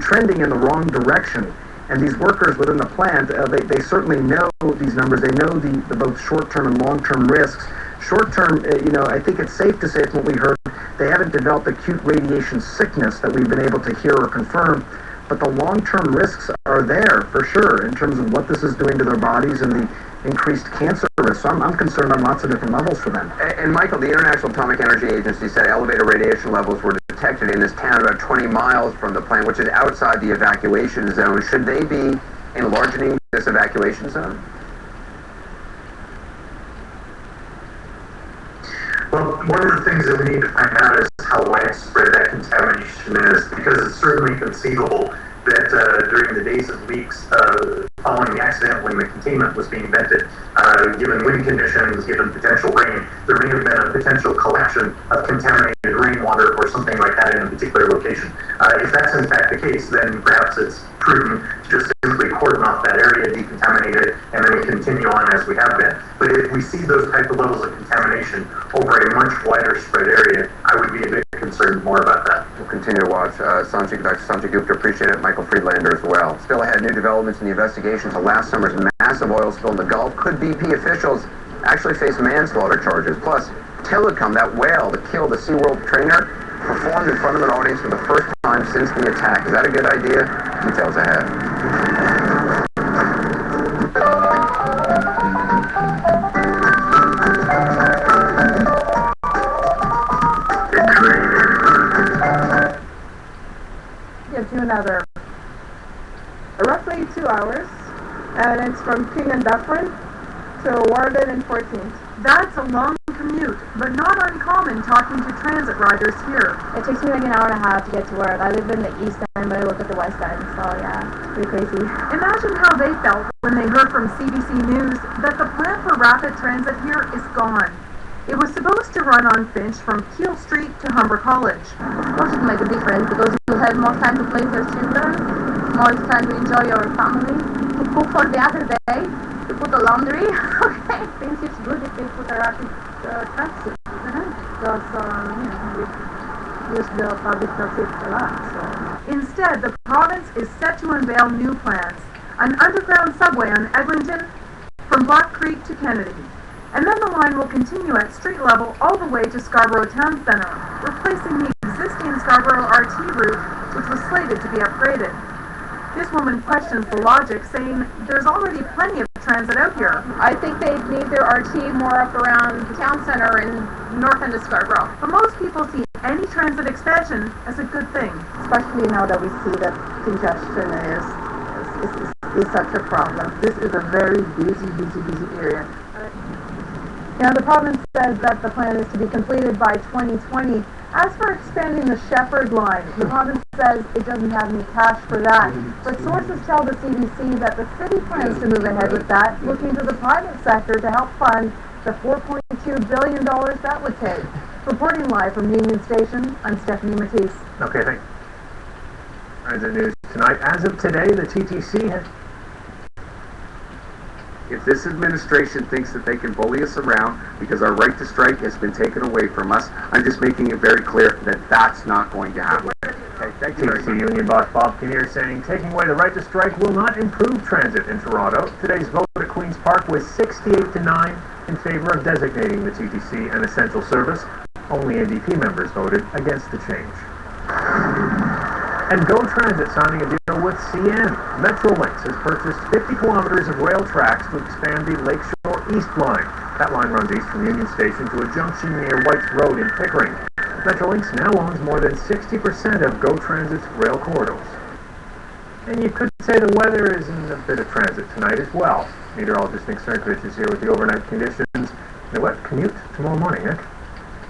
trending in the wrong direction. And these workers within the plant, they certainly know these numbers. They know the both short-term and long-term risks. Short-term, I think it's safe to say from what we heard, they haven't developed acute radiation sickness that we've been able to hear or confirm. But the long-term risks are there for sure in terms of what this is doing to their bodies and the increased cancer risk. So I'm concerned on lots of different levels for them. And Michael, the International Atomic Energy Agency said elevated radiation levels were detected in this town about 20 miles from the plant, which is outside the evacuation zone. Should they be enlarging this evacuation zone? Well, one of the things that we need to find out is how widespread that contamination is, because it's certainly conceivable that during the days and weeks following the accident when the containment was being vented, given wind conditions, given potential rain, there may have been a potential collection of contaminated rainwater or something like that in a particular location. If that's in fact the case, then perhaps it's prudent to just simply cordon off that area, decontaminate it, and then we continue on as we have been. But if we see those type of levels of contamination over a much wider spread area, I would be a bit concerned more about that. We'll continue to watch. Dr. Sanjay Gupta, appreciate it. Michael Friedlander as well. Still ahead, new developments in the investigation to last summer's massive oil spill in the Gulf. Could BP officials actually face manslaughter charges? Plus, Telecom, that whale that killed the SeaWorld trainer, performed in front of an audience for the first time since the attack. Is that a good idea? Details ahead. To another roughly 2 hours, and it's from King and Dufferin to Warden and 14th. That's a long commute, but not uncommon talking to transit riders here. It takes me like an hour and a half to get to work. I live in the East End, but I work at the West End, so yeah, it's pretty crazy. Imagine how they felt when they heard from CBC News that the plan for rapid transit here is gone. It was supposed to run on Finch from Keele Street to Humber College. Of course it will make a difference because you'll have more time to play with your children, more time to enjoy your family, to cook for the other day, to put the laundry. Okay, things it's good if you put a rapid transit. Because, we use the public transit a lot. So. Instead, the province is set to unveil new plans. An underground subway on Eglinton from Black Creek to Kennedy. And then the line will continue at street level all the way to Scarborough Town Centre, replacing the existing Scarborough RT route, which was slated to be upgraded. This woman questions the logic, saying there's already plenty of transit out here. I think they need their RT more up around the town centre and north end of Scarborough. But most people see any transit expansion as a good thing. Especially now that we see that congestion is such a problem. This is a very busy area. Now, the province says that the plan is to be completed by 2020. As for expanding the Shepherd line, the province says it doesn't have any cash for that. But sources tell the CBC that the city plans to move ahead with that, looking to the private sector to help fund the $4.2 billion that would take. Reporting live from Union Station, I'm Stephanie Matisse. Okay, thanks. Transit news tonight. As of today, the TTC has... If this administration thinks that they can bully us around because our right to strike has been taken away from us, I'm just making it very clear that that's not going to happen. Okay, thank you. TTC Union boss Bob Kinnear saying taking away the right to strike will not improve transit in Toronto. Today's vote at Queen's Park was 68-9 in favor of designating the TTC an essential service. Only NDP members voted against the change. And Go Transit signing a deal with CN. Metrolinx has purchased 50 kilometers of rail tracks to expand the Lakeshore East line. That line runs east from Union Station to a junction near White's Road in Pickering. Metrolinx now owns more than 60% of Go Transit's rail corridors. And you could say the weather is in a bit of transit tonight as well. Meteorologist Nick Cerkovich is here with the overnight conditions. The wet commute tomorrow morning, Nick.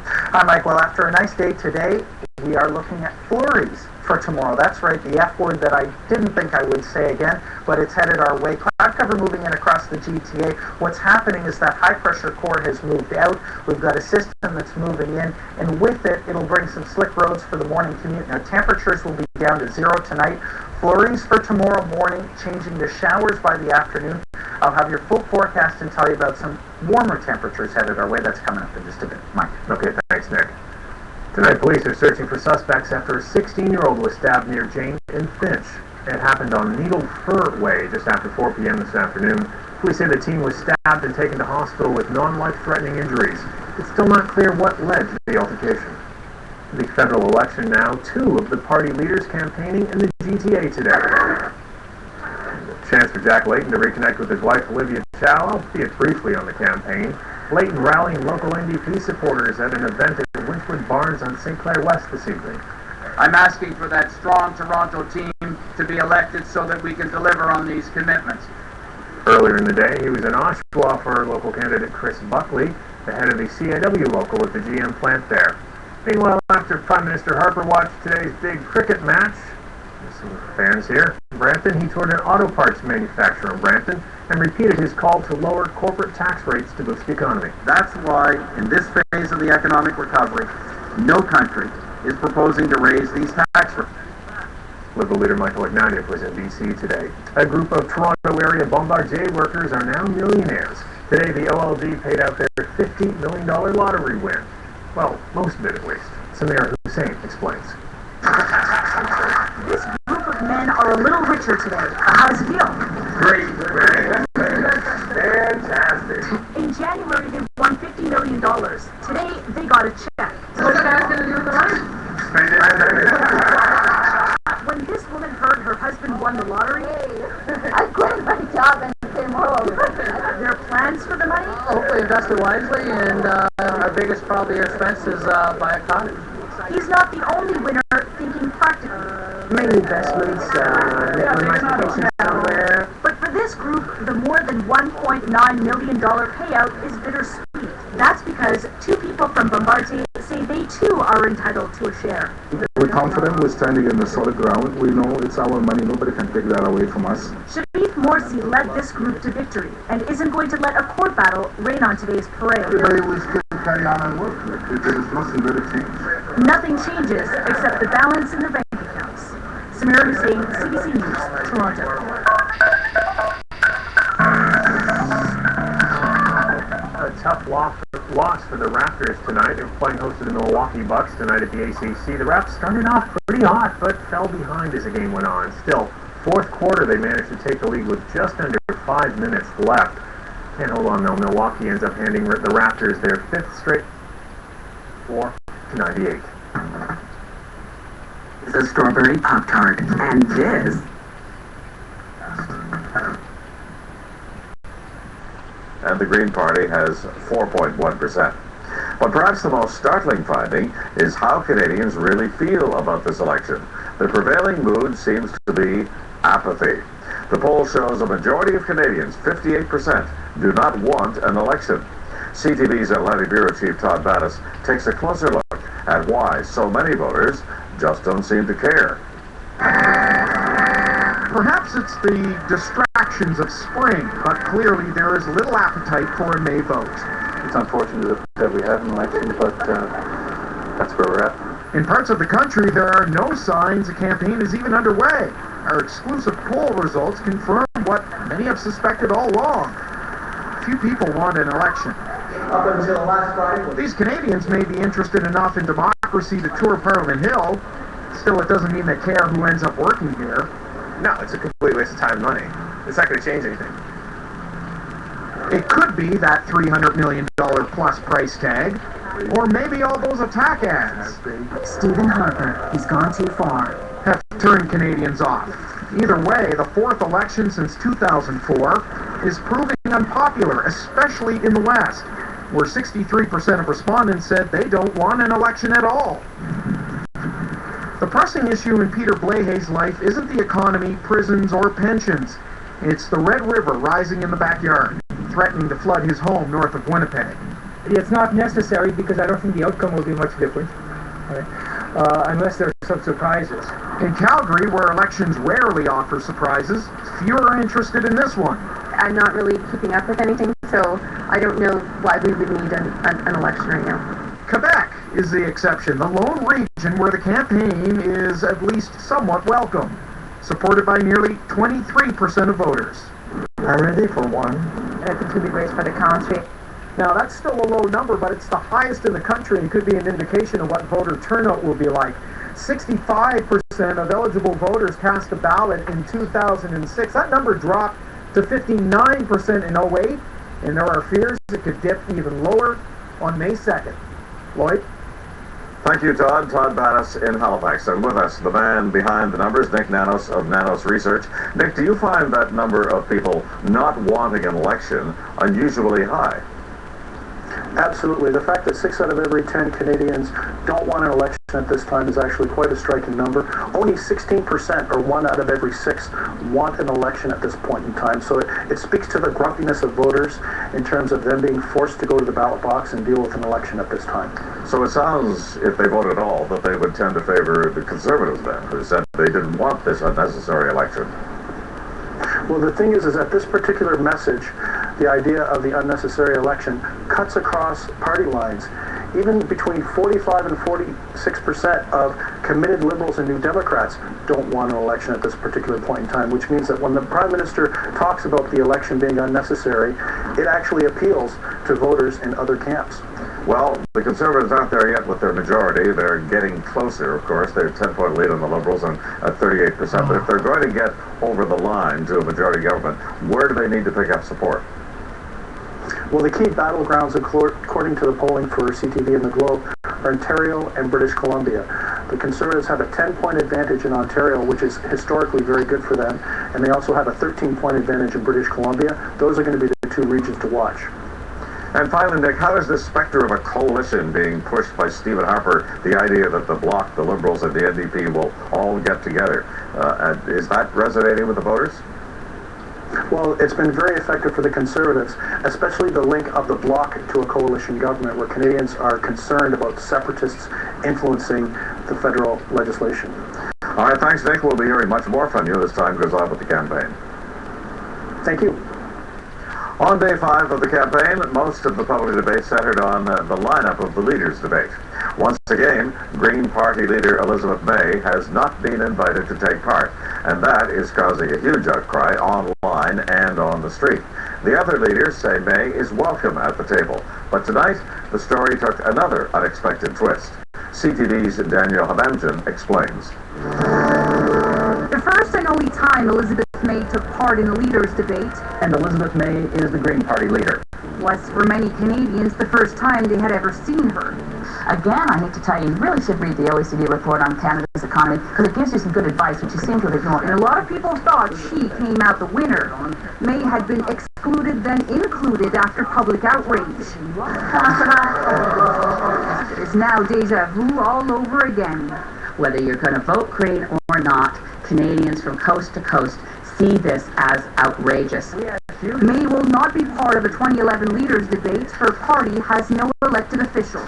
Hi, Mike. Well, after a nice day today, we are looking at flurries for tomorrow. That's right, the F word that I didn't think I would say again, but it's headed our way. Cloud cover moving in across the GTA. What's happening is that high pressure core has moved out. We've got a system that's moving in, and with it, it'll bring some slick roads for the morning commute. Now, temperatures will be down to 0 tonight. Flurries for tomorrow morning, changing to showers by the afternoon. I'll have your full forecast and tell you about some warmer temperatures headed our way. That's coming up in just a bit. Mike. Okay, thanks, Nick. Tonight, police are searching for suspects after a 16-year-old was stabbed near Jane and Finch. It happened on Needle Fir Way just after 4 p.m. this afternoon. Police say the teen was stabbed and taken to hospital with non-life-threatening injuries. It's still not clear what led to the altercation. The federal election now, 2 of the party leaders campaigning in the GTA today. Chance for Jack Layton to reconnect with his wife Olivia Chow, albeit briefly on the campaign. Layton rallying local NDP supporters at an event at Winchwood Barns on St. Clair West this evening. I'm asking for that strong Toronto team to be elected so that we can deliver on these commitments. Earlier in the day, he was in Oshawa for local candidate Chris Buckley, the head of the CIW local at the GM plant there. Meanwhile, after Prime Minister Harper watched today's big cricket match, there's some fans here in Brampton, he toured an auto parts manufacturer in Brampton and repeated his call to lower corporate tax rates to boost the economy. That's why, in this phase of the economic recovery, no country is proposing to raise these tax rates. Liberal leader Michael Ignatieff was in BC today. A group of Toronto area Bombardier workers are now millionaires. Today, the OLG paid out their $50 million lottery win. Well, most of it at least. Samir Hussein explains. This group of men are a little richer today. How does it feel? Great. Fantastic. In January, they won $50 million. Today, they got a check. So what are you guys going to do with the money? When this woman heard her husband won the lottery, I quit my job and came home. there are plans for the money. Hopefully invest it wisely, and our biggest probably expense is buy a cottage. He's not the only winner thinking practically. Make investments, modifications somewhere. But for this group, the more than $1.9 million payout is bittersweet. That's because 2 people from Bombardier say they too are entitled to a share. We're confident we're standing in the solid ground. We know it's our money. Nobody can take that away from us. Sharif Morsi led this group to victory and isn't going to let a court battle rain on today's parade. Everybody will still carry on and work. There's nothing really changed. Nothing changes except the balance in the bank accounts. Samira Hussein, CBC News, Toronto. A tough loss for the Raptors tonight. They're playing host to the Milwaukee Bucks tonight at the ACC. The Raps started off pretty hot, but fell behind as the game went on. Still, fourth quarter they managed to take the lead with just under 5 minutes left. Can't hold on though. Milwaukee ends up handing the Raptors their 5th straight 4-98. It's a strawberry Pop-Tart, and this and the Green Party has 4.1%. But perhaps the most startling finding is how Canadians really feel about this election. The prevailing mood seems to be apathy. The poll shows a majority of Canadians, 58%, do not want an election. CTV's Atlantic Bureau Chief Todd Battis takes a closer look at why so many voters just don't seem to care. Perhaps it's the distractions of spring, but clearly there is little appetite for a May vote. It's unfortunate that we have an election, but that's where we're at. In parts of the country, there are no signs a campaign is even underway. Our exclusive poll results confirm what many have suspected all along. Few people want an election. Up until last Friday. These Canadians may be interested enough in democracy to tour Parliament Hill. Still, it doesn't mean they care who ends up working here. No, it's a complete waste of time and money. It's not going to change anything. It could be that $300 million plus price tag, or maybe all those attack ads. Stephen Harper, he's gone too far. Have turned Canadians off. Either way, the 4th election since 2004 is proving unpopular, especially in the West, where 63% of respondents said they don't want an election at all. The pressing issue in Peter Blahey's life isn't the economy, prisons, or pensions. It's the Red River rising in the backyard, threatening to flood his home north of Winnipeg. It's not necessary because I don't think the outcome will be much different, unless there are some surprises. In Calgary, where elections rarely offer surprises, fewer are interested in this one. I'm not really keeping up with anything, so I don't know why we would need an election right now. Quebec is the exception, the lone region where the campaign is at least somewhat welcome, supported by nearly 23% of voters. I'm ready for one. I think it would be great for the country. Now, that's still a low number, but it's the highest in the country and could be an indication of what voter turnout will be like. 65% of eligible voters cast a ballot in 2006. That number dropped to 59% in 08, and there are fears it could dip even lower on May 2nd. Lloyd? Thank you, Todd. Todd Battis in Halifax. And with us, the man behind the numbers, Nick Nanos of Nanos Research. Nick, do you find that number of people not wanting an election unusually high? Absolutely. The fact that 6 out of every 10 Canadians don't want an election at this time is actually quite a striking number. Only 16%, or 1 out of every 6, want an election at this point in time. So it speaks to the grumpiness of voters in terms of them being forced to go to the ballot box and deal with an election at this time. So it sounds, if they vote at all, that they would tend to favor the Conservatives then, who said they didn't want this unnecessary election. Well, the thing is at this particular message, the idea of the unnecessary election cuts across party lines. Even between 45 and 46% of committed Liberals and New Democrats don't want an election at this particular point in time, which means that when the Prime Minister talks about the election being unnecessary, it actually appeals to voters in other camps. Well, the Conservatives aren't there yet with their majority. They're getting closer, of course. They're 10-point lead on the Liberals and at 38%. But if they're going to get over the line to a majority government, where do they need to pick up support? Well, the key battlegrounds, according to the polling for CTV and the Globe, are Ontario and British Columbia. The Conservatives have a 10-point advantage in Ontario, which is historically very good for them, and they also have a 13-point advantage in British Columbia. Those are going to be the 2 regions to watch. And finally, Nick, how is this specter of a coalition being pushed by Stephen Harper, the idea that the Bloc, the Liberals, and the NDP will all get together? Is that resonating with the voters? Well, it's been very effective for the Conservatives, especially the link of the Bloc to a coalition government where Canadians are concerned about separatists influencing the federal legislation. All right, thanks, Nick. We'll be hearing much more from you as time goes on with the campaign. Thank you. On day 5 of the campaign, most of the public debate centered on the lineup of the leaders' debate. Once again, Green Party leader Elizabeth May has not been invited to take part, and that is causing a huge outcry online and on the street. The other leaders say May is welcome at the table, but tonight the story took another unexpected twist. CTV's Daniel Habamjian explains. The first and only time Elizabeth May took part in the leaders' debate, and Elizabeth May is the Green Party leader, was for many Canadians the first time they had ever seen her. Again, I hate to tell you, you really should read the OECD report on Canada's economy because it gives you some good advice, which you seem to have ignored. And a lot of people thought she came out the winner. May had been excluded, then included after public outrage. It is now deja vu all over again. Whether you're going to vote Green or not, Canadians from coast to coast see this as outrageous. May will not be part of the 2011 leaders' debate. Her party has no elected officials.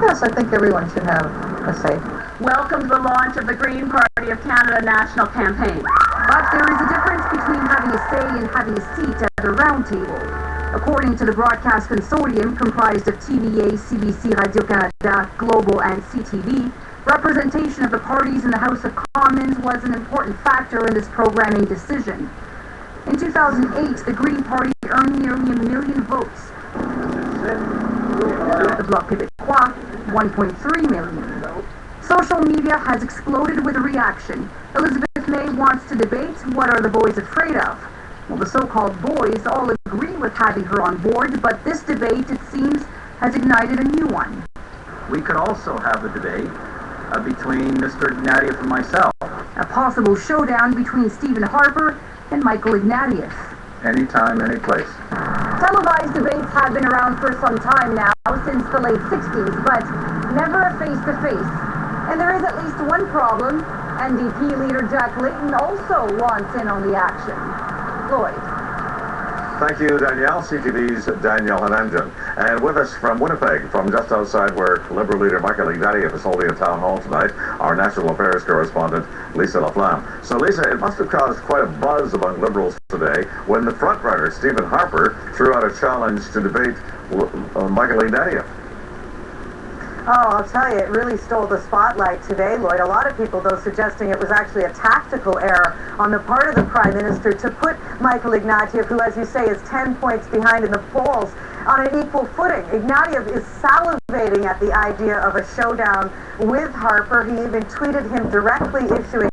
Yes, I think everyone should have a say. Welcome to the launch of the Green Party of Canada National Campaign. But there is a difference between having a say and having a seat at the round table. According to the Broadcast Consortium, comprised of TVA, CBC, Radio-Canada, Global, and CTV, representation of the parties in the House of Commons was an important factor in this programming decision. In 2008, the Green Party earned nearly 1 million votes. The Bloc Québécois, 1.3 million. Social media has exploded with a reaction. Elizabeth May wants to debate, what are the boys afraid of? Well, the so-called boys all agree with having her on board, but this debate, it seems, has ignited a new one. We could also have a debate between Mr. Ignatieff and myself. A possible showdown between Stephen Harper and Michael Ignatieff. Anytime, any place. Televised debates have been around for some time now, since the late 60s, but never a face-to-face. And there is at least one problem. NDP leader Jack Layton also wants in on the action. Lloyd. Thank you, Danielle. CTV's Daniel Habamjian. And with us from Winnipeg, from just outside where Liberal leader Michael Ignatieff is holding a town hall tonight, our national affairs correspondent, Lisa Laflamme. So, Lisa, it must have caused quite a buzz among Liberals today when the frontrunner, Stephen Harper, threw out a challenge to debate Michael Ignatieff. Oh, I'll tell you, it really stole the spotlight today, Lloyd. A lot of people, though, suggesting it was actually a tactical error on the part of the Prime Minister to put Michael Ignatieff, who, as you say, is 10 points behind in the polls, on an equal footing. Ignatieff is salivating at the idea of a showdown with Harper. He even tweeted him directly issuing